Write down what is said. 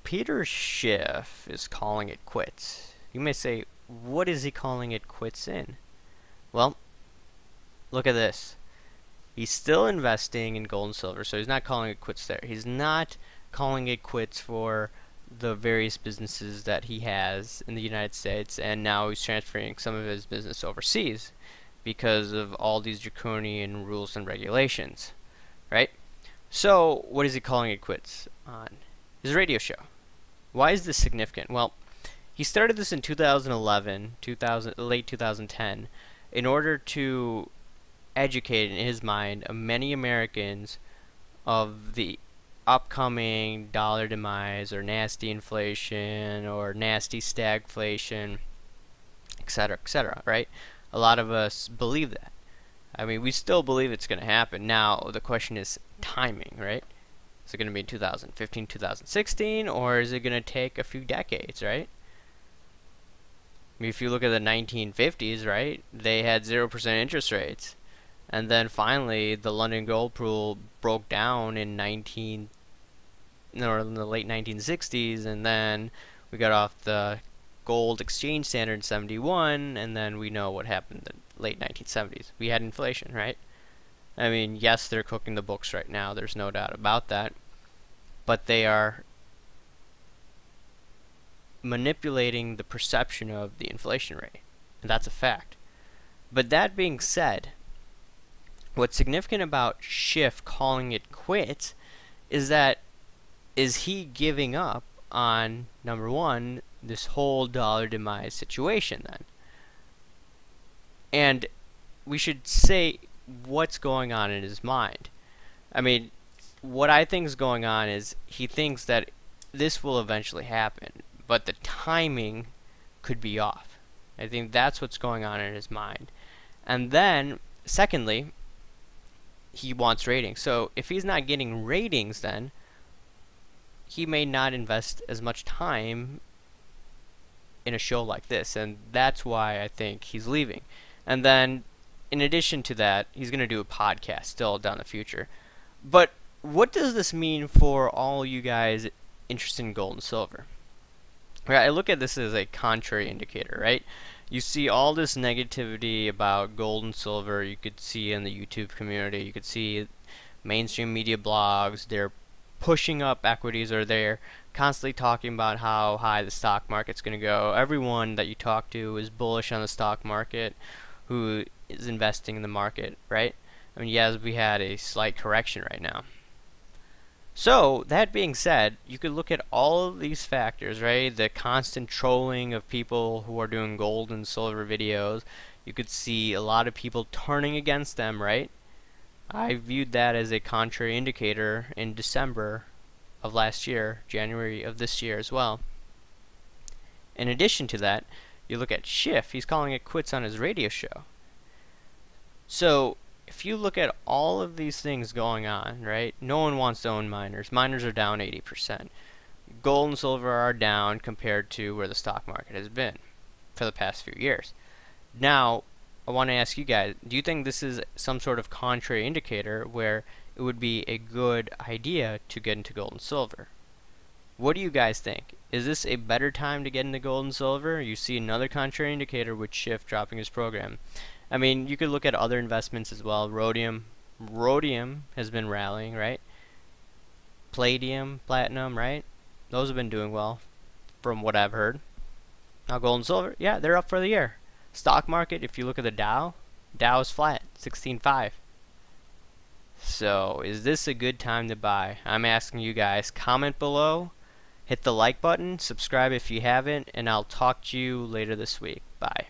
Peter Schiff is calling it quits. You may say, what is he calling it quits in? Well, look at this. He's still investing in gold and silver, so he's not calling it quits there. He's not calling it quits for the various businesses that he has in the United States, and now he's transferring some of his business overseas because of all these draconian rules and regulations, right? So, what is he calling it quits on? His radio show. Why is this significant? Well, he started this in 2011, late 2010, in order to educate in his mind many Americans of the upcoming dollar demise or nasty inflation or nasty stagflation, etc., right? A lot of us believe that. I mean, we still believe it's going to happen. Now, the question is timing, right? Is it going to be in 2015, 2016, or is it going to take a few decades, right? I mean, if you look at the 1950s, right, they had 0% interest rates. And then finally, the London gold pool broke down in in the late 1960s, and then we got off the gold exchange standard in 71, and then we know what happened in the late 1970s. We had inflation, right? I mean, yes, they're cooking the books right now, there's no doubt about that, but they are manipulating the perception of the inflation rate, and that's a fact. But that being said, what's significant about Schiff calling it quits is that he giving up on, number one, this whole dollar demise situation then? And we should say what's going on in his mind. I mean, what I think is going on is he thinks that this will eventually happen, but the timing could be off. I think that's what's going on in his mind. And then, secondly, he wants ratings. So if he's not getting ratings, then he may not invest as much time in a show like this, and that's why I think he's leaving. And then, in addition to that, he's going to do a podcast still down the future. But what does this mean for all you guys interested in gold and silver? Right, I look at this as a contrary indicator, right? You see all this negativity about gold and silver. You could see in the YouTube community. You could see mainstream media blogs. They're pushing up equities, or they're constantly talking about how high the stock market's going to go. Everyone that you talk to is bullish on the stock market who is investing in the market, right? I mean, yes, we had a slight correction right now. So, that being said, you could look at all of these factors, right? The constant trolling of people who are doing gold and silver videos. You could see a lot of people turning against them, right? I viewed that as a contrary indicator in December of last year, January of this year as well. In addition to that, you look at Schiff, he's calling it quits on his radio show. So, if you look at all of these things going on, right, no one wants to own miners. Miners are down 80%. Gold and silver are down compared to where the stock market has been for the past few years. Now, I want to ask you guys, do you think this is some sort of contrary indicator where it would be a good idea to get into gold and silver? What do you guys think? Is this a better time to get into gold and silver? You see another contrary indicator with Schiff dropping his program. I mean, you could look at other investments as well. Rhodium has been rallying, right? Palladium, platinum, right? Those have been doing well from what I've heard. Now gold and silver, yeah, they're up for the year. Stock market, if you look at the Dow is flat, 16.5. So, is this a good time to buy? I'm asking you guys. Comment below, hit the like button, subscribe if you haven't, and I'll talk to you later this week. Bye.